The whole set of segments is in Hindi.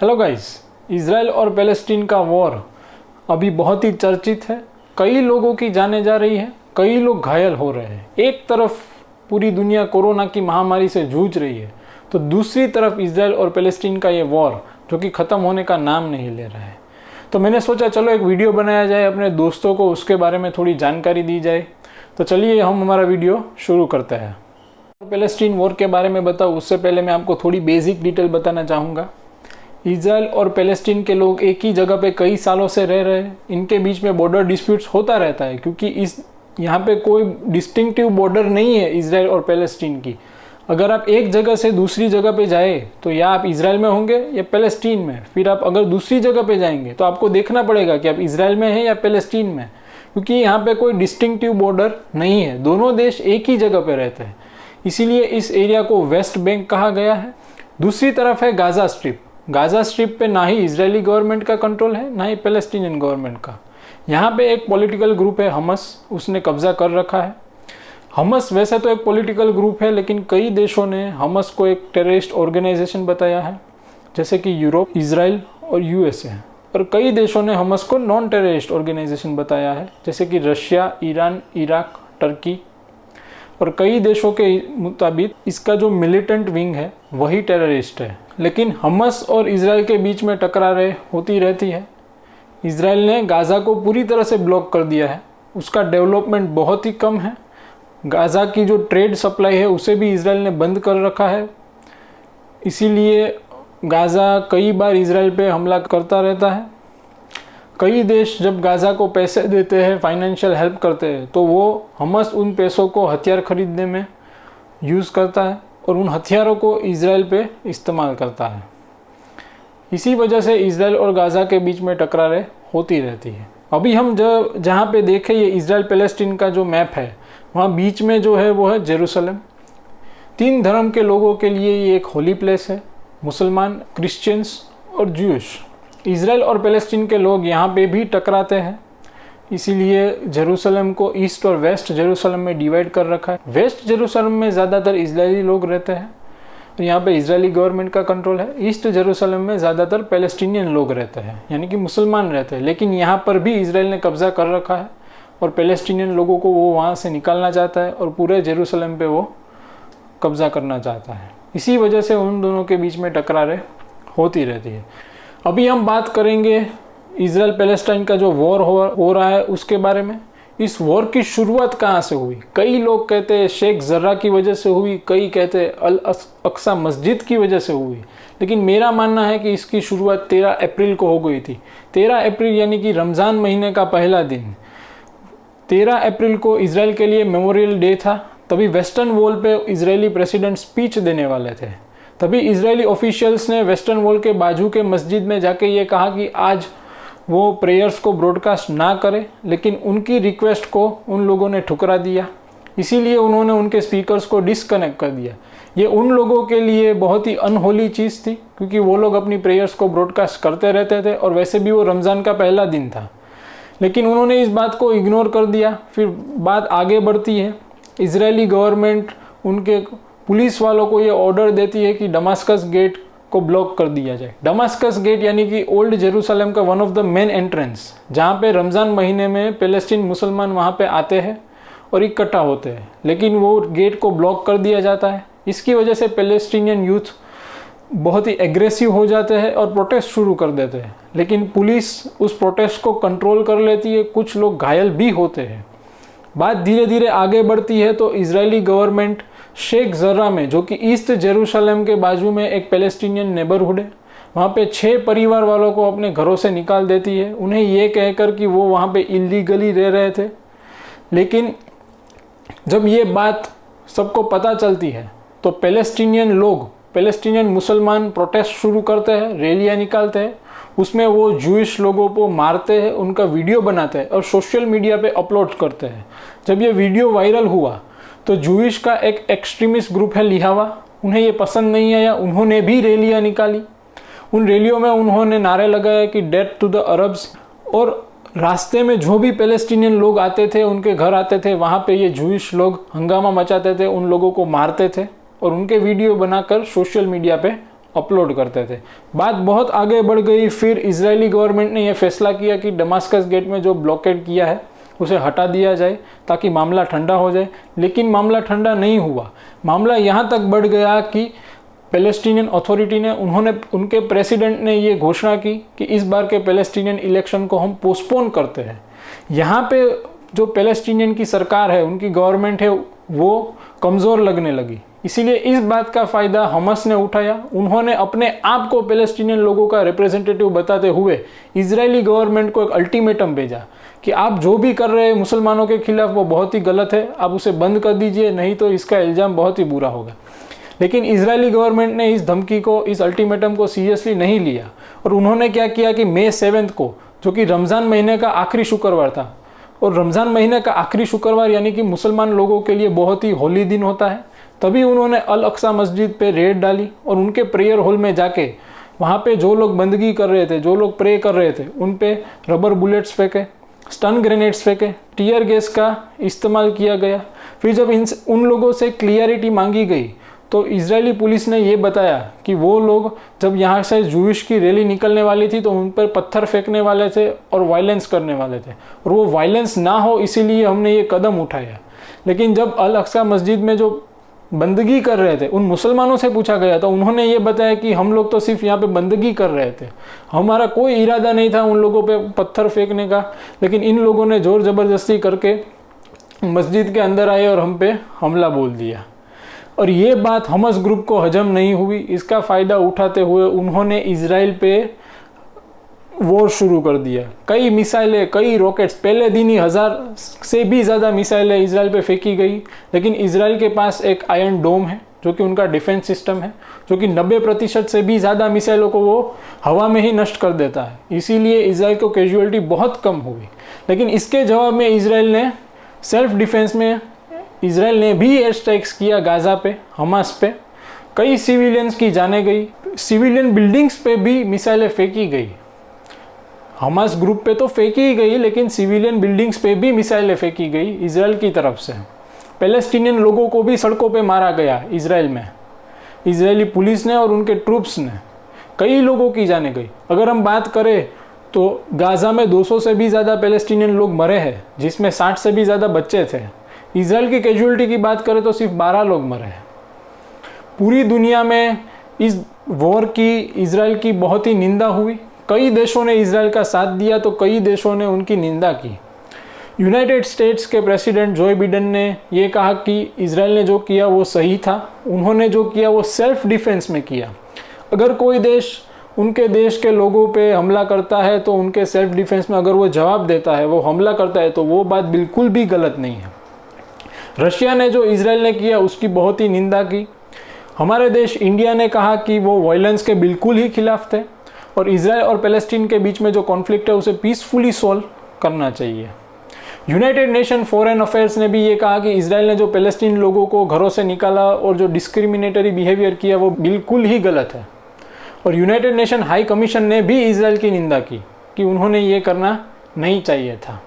हेलो गाइस, इज़राइल और पैलेस्टीन का वॉर अभी बहुत ही चर्चित है। कई लोगों की जानें जा रही है, कई लोग घायल हो रहे हैं। एक तरफ पूरी दुनिया कोरोना की महामारी से जूझ रही है, तो दूसरी तरफ इज़राइल और पैलेस्टीन का ये वॉर जो कि ख़त्म होने का नाम नहीं ले रहा है। तो मैंने सोचा चलो एक वीडियो बनाया जाए, अपने दोस्तों को उसके बारे में थोड़ी जानकारी दी जाए। तो चलिए हम हमारा वीडियो शुरू करते हैं। पैलेस्टीन वॉर के बारे में बताऊँ उससे पहले मैं आपको थोड़ी बेसिक डिटेल बताना चाहूँगा। इज़राइल और पैलेस्टीन के लोग एक ही जगह पे कई सालों से रह रहे हैं। इनके बीच में बॉर्डर डिस्प्यूट्स होता रहता है, क्योंकि यहाँ पे कोई डिस्टिंक्टिव बॉर्डर नहीं है इज़राइल और पैलेस्टीन की। अगर आप एक जगह से दूसरी जगह पे जाए तो या आप इज़राइल में होंगे या पैलेस्टीन में। फिर आप अगर दूसरी जगह पे जाएंगे तो आपको देखना पड़ेगा कि आप इज़राइल में हैं या पैलेस्टीन में, क्योंकि यहाँ पे कोई डिस्टिंक्टिव बॉर्डर नहीं है। दोनों देश एक ही जगह पे रहते हैं, इसीलिए इस एरिया को वेस्ट बैंक कहा गया है। दूसरी तरफ है गाज़ा स्ट्रिप। गाज़ा स्ट्रिप पे ना ही इजरायली गवर्नमेंट का कंट्रोल है, ना ही पैलेस्टीनियन गवर्नमेंट का। यहाँ पे एक पॉलिटिकल ग्रुप है हमस, उसने कब्जा कर रखा है। हमस वैसे तो एक पॉलिटिकल ग्रुप है, लेकिन कई देशों ने हमस को एक टेररिस्ट ऑर्गेनाइजेशन बताया है, जैसे कि यूरोप, इजराइल और यूएसए। और कई देशों ने हमस को नॉन टेररिस्ट ऑर्गेनाइजेशन बताया है, जैसे कि रशिया, ईरान, इराक, टर्की। और कई देशों के मुताबिक इसका जो मिलिटेंट विंग है वही टेररिस्ट है। लेकिन हमस और इजराइल के बीच में टकरारें होती रहती है। इजराइल ने गाज़ा को पूरी तरह से ब्लॉक कर दिया है, उसका डेवलपमेंट बहुत ही कम है। गाज़ा की जो ट्रेड सप्लाई है उसे भी इजराइल ने बंद कर रखा है। इसीलिए गाज़ा कई बार इजराइल पे हमला करता रहता है। कई देश जब गाज़ा को पैसे देते हैं, फाइनेंशियल हेल्प करते हैं, तो वो हमस उन पैसों को हथियार खरीदने में यूज़ करता है और उन हथियारों को इजराइल पे इस्तेमाल करता है। इसी वजह से इजराइल और गाज़ा के बीच में टकरारें होती रहती है। अभी हम जहाँ पे देखें ये इजराइल पैलेस्टीन का जो मैप है, वहाँ बीच में जो है वो है जेरूसलम। 3 धर्म के लोगों के लिए ये एक होली प्लेस है, मुसलमान, क्रिश्चियंस और ज्यूश। इजराइल और पैलेस्टीन के लोग यहाँ पे भी टकराते हैं, इसीलिए जेरूसलम को ईस्ट और वेस्ट जेरूसलम में डिवाइड कर रखा है। वेस्ट जेरूसलम में ज़्यादातर इजरायली लोग रहते हैं, तो यहाँ पे इजरायली गवर्नमेंट का कंट्रोल है। ईस्ट जेरूसलम में ज़्यादातर पैलेस्टीनियन लोग रहते हैं, यानी कि मुसलमान रहते हैं। लेकिन यहाँ पर भी इजराइल ने कब्जा कर रखा है और पैलेस्टीनियन लोगों को वो वहाँ से निकालना चाहता है और पूरे जेरूसलम पे वो कब्जा करना चाहता है। इसी वजह से उन दोनों के बीच में टकरारें होती रहती है। अभी हम बात करेंगे इजराइल पैलेस्टाइन का जो वॉर हो रहा है उसके बारे में। इस वॉर की शुरुआत कहाँ से हुई? कई लोग कहते हैं शेख जर्रा की वजह से हुई, कई कहते हैं अल अक्सा मस्जिद की वजह से हुई। लेकिन मेरा मानना है कि इसकी शुरुआत 13 अप्रैल को हो गई थी। 13 अप्रैल यानी कि रमज़ान महीने का पहला दिन। 13 अप्रैल को इजराइल के लिए मेमोरियल डे था। तभी वेस्टर्न वॉल पे इजरायली प्रेसिडेंट स्पीच देने वाले थे। तभी इजरायली ऑफिशियल्स ने वेस्टर्न वॉल के बाजू के मस्जिद में जाके ये कहा कि आज वो प्रेयर्स को ब्रॉडकास्ट ना करें, लेकिन उनकी रिक्वेस्ट को उन लोगों ने ठुकरा दिया। इसीलिए उन्होंने उनके स्पीकर्स को डिस्कनेक्ट कर दिया। ये उन लोगों के लिए बहुत ही अनहोली चीज़ थी, क्योंकि वो लोग अपनी प्रेयर्स को ब्रॉडकास्ट करते रहते थे और वैसे भी वो रमज़ान का पहला दिन था। लेकिन उन्होंने इस बात को इग्नोर कर दिया। फिर बात आगे बढ़ती है। इजरायली गवर्नमेंट उनके पुलिस वालों को ये ऑर्डर देती है कि दमास्कस गेट को ब्लॉक कर दिया जाए। दमास्कस गेट यानी कि ओल्ड जेरूसलम का one of the main entrance, जहाँ पे रमज़ान महीने में पैलेस्टीन मुसलमान वहाँ पे आते हैं और इकट्ठा होते हैं, लेकिन वो गेट को ब्लॉक कर दिया जाता है। इसकी वजह से पैलेस्टीनियन यूथ बहुत ही एग्रेसिव हो जाते हैं और प्रोटेस्ट शुरू कर देते हैं। लेकिन पुलिस उस प्रोटेस्ट को कंट्रोल कर लेती है, कुछ लोग घायल भी होते हैं। बात धीरे धीरे आगे बढ़ती है तो इजरायली गवर्नमेंट शेख जर्रा में, जो कि ईस्ट जेरूसलम के बाजू में एक पैलेस्टीनियन नेबरहुड है, वहाँ पे 6 परिवार वालों को अपने घरों से निकाल देती है, उन्हें ये कहकर कि वो वहाँ पे इलीगली रह रहे थे। लेकिन जब ये बात सबको पता चलती है तो पैलेस्टीनियन मुसलमान प्रोटेस्ट शुरू करते हैं, रैलियाँ निकालते हैं। उसमें वो जूइश लोगों को मारते हैं, उनका वीडियो बनाते हैं और सोशल मीडिया पे अपलोड करते हैं। जब ये वीडियो वायरल हुआ तो जूइश का एक एक्सट्रीमिस्ट ग्रुप है लिहावा, उन्हें ये पसंद नहीं आया। उन्होंने भी रैलियाँ निकाली। उन रैलियों में उन्होंने नारे लगाए कि डेथ टू द अरब्स। और रास्ते में जो भी पैलेस्टीनियन लोग आते थे, उनके घर आते थे, वहाँ पे ये जूइश लोग हंगामा मचाते थे, उन लोगों को मारते थे और उनके वीडियो बनाकर सोशल मीडिया पे अपलोड करते थे। बात बहुत आगे बढ़ गई, फिर इजरायली गवर्नमेंट ने यह फैसला किया कि दमास्कस गेट में जो ब्लॉकेड किया है उसे हटा दिया जाए ताकि मामला ठंडा हो जाए। लेकिन मामला ठंडा नहीं हुआ। मामला यहाँ तक बढ़ गया कि पैलेस्टीनियन अथॉरिटी ने उनके प्रेसिडेंट ने ये घोषणा की कि इस बार के पैलेस्टीनियन इलेक्शन को हम पोस्टपोन करते हैं। यहाँ पे जो पैलेस्टीनियन की सरकार है, उनकी गवर्नमेंट है, वो कमज़ोर लगने लगी। इसीलिए इस बात का फ़ायदा हमास ने उठाया। उन्होंने अपने आप को पैलेस्टीनियन लोगों का रिप्रेजेंटेटिव बताते हुए इजरायली गवर्नमेंट को एक अल्टीमेटम भेजा कि आप जो भी कर रहे हैं मुसलमानों के खिलाफ वो बहुत ही गलत है, आप उसे बंद कर दीजिए, नहीं तो इसका इल्ज़ाम बहुत ही बुरा होगा। लेकिन इजरायली गवर्नमेंट ने इस धमकी को, इस अल्टीमेटम को सीरियसली नहीं लिया और उन्होंने क्या किया कि मई 7 को, जो कि रमज़ान महीने का आखिरी शुक्रवार था, और रमज़ान महीने का आखिरी शुक्रवार यानी कि मुसलमान लोगों के लिए बहुत ही होली दिन होता है, तभी उन्होंने अल अक्सा मस्जिद पे रेड डाली और उनके प्रेयर हॉल में जाके वहाँ पे जो लोग बंदगी कर रहे थे, जो लोग प्रे कर रहे थे, उन पे रबर बुलेट्स फेंके, स्टन ग्रेनेड्स फेंके, टीयर गैस का इस्तेमाल किया गया। फिर जब उन लोगों से क्लियरिटी मांगी गई तो इजरायली पुलिस ने ये बताया कि वो लोग जब यहाँ से जूइश की रैली निकलने वाली थी तो उन पर पत्थर फेंकने वाले थे और वायलेंस करने वाले थे, और वो वायलेंस ना हो इसीलिए हमने ये कदम उठाया। लेकिन जब अल अक्सा मस्जिद में जो बंदगी कर रहे थे उन मुसलमानों से पूछा गया तो उन्होंने ये बताया कि हम लोग तो सिर्फ यहाँ पे बंदगी कर रहे थे, हमारा कोई इरादा नहीं था उन लोगों पे पत्थर फेंकने का, लेकिन इन लोगों ने जोर ज़बरदस्ती करके मस्जिद के अंदर आए और हम पे हमला बोल दिया। और ये बात हमास ग्रुप को हजम नहीं हुई। इसका फ़ायदा उठाते हुए उन्होंने इजराइल पे वॉर शुरू कर दिया। कई मिसाइलें, कई रॉकेट्स, पहले दिन ही 1000 से भी ज़्यादा मिसाइलें इजराइल पे फेंकी गई। लेकिन इजराइल के पास एक आयरन डोम है जो कि उनका डिफेंस सिस्टम है, जो कि 90% से भी ज़्यादा मिसाइलों को वो हवा में ही नष्ट कर देता है। इसीलिए इजराइल को कैजुअलिटी बहुत कम हुई। लेकिन इसके जवाब में इजराइल ने सेल्फ डिफेंस में इजराइल ने भी एयर स्ट्राइक्स किया गाज़ा पे, हमास पे। कई सिविलियंस की जाने गई, सिविलियन बिल्डिंग्स पे भी मिसाइलें फेंकी गई। हमास ग्रुप पे तो फेंकी ही गई, लेकिन सिविलियन बिल्डिंग्स पे भी मिसाइलें फेंकी गई इजराइल की तरफ से। पैलेस्टीनियन लोगों को भी सड़कों पे मारा गया इजराइल में, इजरायली पुलिस ने और उनके ट्रूप्स ने। कई लोगों की जाने गई। अगर हम बात करें तो गाज़ा में 200 से भी ज़्यादा पैलेस्टीनियन लोग मरे हैं, जिसमें 60 से भी ज़्यादा बच्चे थे। इजराइल की कैजुअलिटी की बात करें तो सिर्फ 12 लोग मरे हैं। पूरी दुनिया में इस वॉर की, इजराइल की बहुत ही निंदा हुई। कई देशों ने इजराइल का साथ दिया तो कई देशों ने उनकी निंदा की। यूनाइटेड स्टेट्स के प्रेसिडेंट जो बिडेन ने ये कहा कि इजराइल ने जो किया वो सही था, उन्होंने जो किया वो सेल्फ डिफेंस में किया। अगर कोई देश उनके देश के लोगों पे हमला करता है तो उनके सेल्फ डिफेंस में अगर वो जवाब देता है, वो हमला करता है, तो वो बात बिल्कुल भी गलत नहीं है। रशिया ने जो इजराइल ने किया उसकी बहुत ही निंदा की। हमारे देश इंडिया ने कहा कि वो वायलेंस के बिल्कुल ही खिलाफ थे और इजराइल और पैलेस्टीन के बीच में जो कॉन्फ्लिक्ट है उसे पीसफुली सॉल्व करना चाहिए। यूनाइटेड नेशन फॉरेन अफेयर्स ने भी ये कहा कि इजराइल ने जो पैलेस्टीन लोगों को घरों से निकाला और जो डिस्क्रिमिनेटरी बिहेवियर किया वो बिल्कुल ही गलत है। और यूनाइटेड नेशन हाई कमीशन ने भी इजराइल की निंदा की कि उन्होंने ये करना नहीं चाहिए था।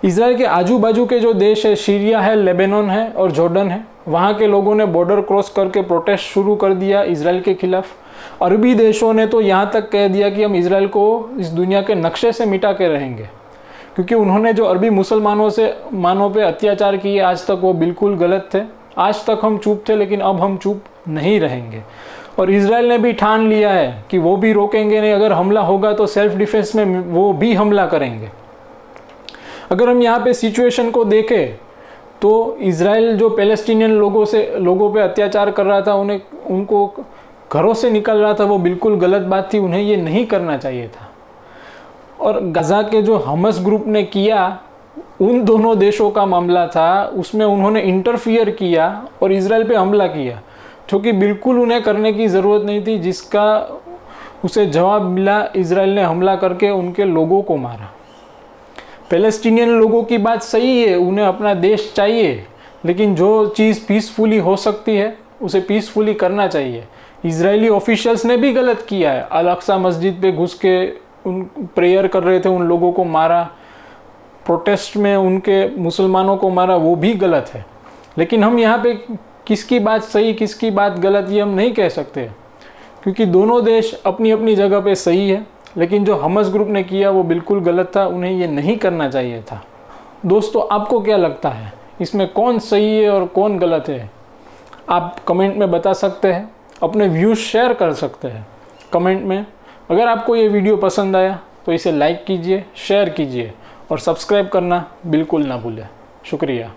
इजराइल के आजू बाजू के जो देश है, सीरिया है, लेबनान है और जॉर्डन है, वहाँ के लोगों ने बॉर्डर क्रॉस करके प्रोटेस्ट शुरू कर दिया इजराइल के खिलाफ। अरबी देशों ने तो यहाँ तक कह दिया कि हम इजराइल को इस दुनिया के नक्शे से मिटा के रहेंगे, क्योंकि उन्होंने जो अरबी मुसलमानों पे अत्याचार किए आज तक वो बिल्कुल गलत थे। आज तक हम चुप थे, लेकिन अब हम चुप नहीं रहेंगे। और इजराइल ने भी ठान लिया है कि वो भी रोकेंगे नहीं, अगर हमला होगा तो सेल्फ डिफेंस में वो भी हमला करेंगे। अगर हम यहाँ पे सिचुएशन को देखें तो इजराइल जो पैलेस्टीनियन लोगों पे अत्याचार कर रहा था, उनको घरों से निकल रहा था, वो बिल्कुल गलत बात थी, उन्हें ये नहीं करना चाहिए था। और गाज़ा के जो हमास ग्रुप ने किया, उन दोनों देशों का मामला था, उसमें उन्होंने इंटरफियर किया और इजराइल पे हमला किया, जो कि बिल्कुल उन्हें करने की ज़रूरत नहीं थी, जिसका उसे जवाब मिला। इजराइल ने हमला करके उनके लोगों को मारा। पैलेस्टीनियन लोगों की बात सही है, उन्हें अपना देश चाहिए, लेकिन जो चीज़ पीसफुली हो सकती है उसे पीसफुली करना चाहिए। इजरायली ऑफिशियल्स ने भी गलत किया है। अल अक्सा मस्जिद पे घुस के उन प्रेयर कर रहे थे, उन लोगों को मारा, प्रोटेस्ट में उनके मुसलमानों को मारा, वो भी गलत है। लेकिन हम यहाँ पे किसकी बात सही किसकी बात गलत ये हम नहीं कह सकते, क्योंकि दोनों देश अपनी अपनी जगह पे सही है, लेकिन जो हमास ग्रुप ने किया वो बिल्कुल गलत था, उन्हें ये नहीं करना चाहिए था। दोस्तों, आपको क्या लगता है, इसमें कौन सही है और कौन गलत है? आप कमेंट में बता सकते हैं, अपने व्यूज़ शेयर कर सकते हैं कमेंट में। अगर आपको ये वीडियो पसंद आया तो इसे लाइक कीजिए, शेयर कीजिए और सब्सक्राइब करना बिल्कुल ना भूलें। शुक्रिया।